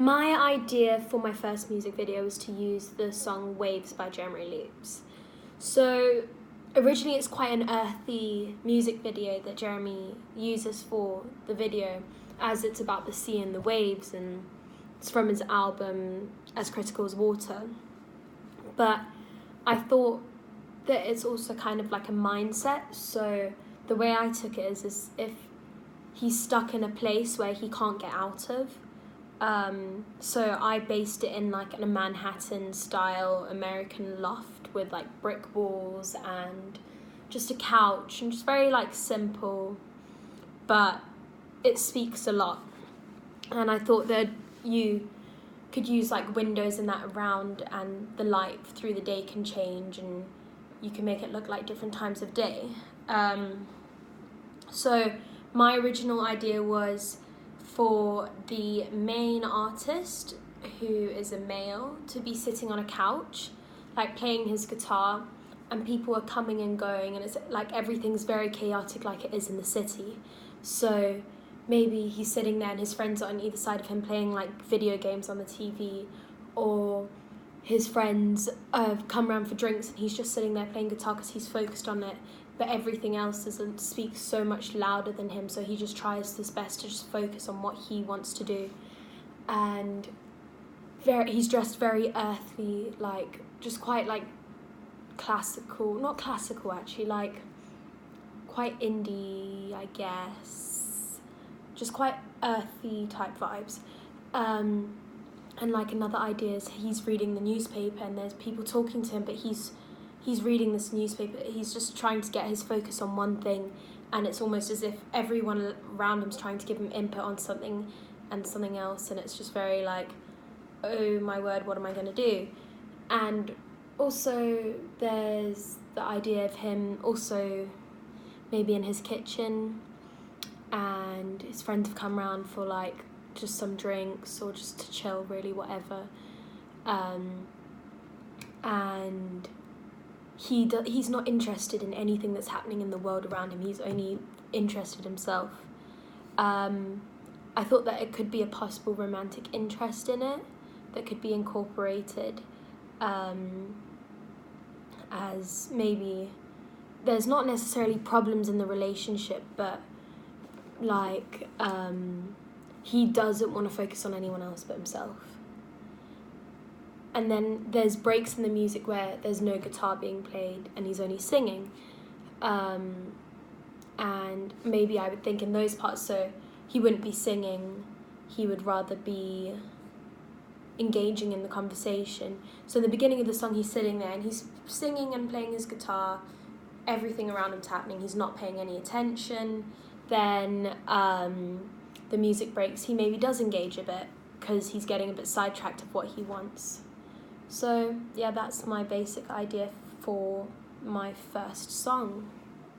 My idea for my first music video was to use the song Waves by Jeremy Loops. So originally it's quite an earthy music video that Jeremy uses for the video, as it's about the sea and the waves, and it's from his album As Critical as Water. But I thought that it's also kind of like a mindset, so the way I took it is if he's stuck in a place where he can't get out of. So I based it in like a Manhattan style American loft with like brick walls and just a couch, and just very like simple, but it speaks a lot. And I thought that you could use like windows and that around, and the light through the day can change and you can make it look like different times of day. So my original idea was for the main artist, who is a male, to be sitting on a couch, like playing his guitar, and people are coming and going, and it's like everything's very chaotic like it is in the city. So maybe he's sitting there and his friends are on either side of him playing like video games on the TV, or his friends come around for drinks and he's just sitting there playing guitar because he's focused on it, but everything else doesn't speak so much louder than him, so he just tries his best to just focus on what he wants to do. And he's dressed very earthy, like just quite like classical, not classical actually, like quite indie, I guess, just quite earthy type vibes. And like another idea is he's reading the newspaper and there's people talking to him, but he's reading this newspaper, he's just trying to get his focus on one thing, and it's almost as if everyone around him's trying to give him input on something and something else, and it's just very like, oh my word, what am I going to do? And also there's the idea of him also maybe in his kitchen, and his friends have come around for like just some drinks or just to chill, really, whatever. And he's not interested in anything that's happening in the world around him, he's only interested in himself. I thought that it could be a possible romantic interest in it that could be incorporated, as maybe there's not necessarily problems in the relationship, but like he doesn't want to focus on anyone else but himself. And then there's breaks in the music where there's no guitar being played and he's only singing. And maybe I would think in those parts, so he wouldn't be singing, he would rather be engaging in the conversation. So in the beginning of the song, he's sitting there and he's singing and playing his guitar, everything around him's happening, he's not paying any attention. Then the music breaks, he maybe does engage a bit because he's getting a bit sidetracked of what he wants. So yeah, that's my basic idea for my first song.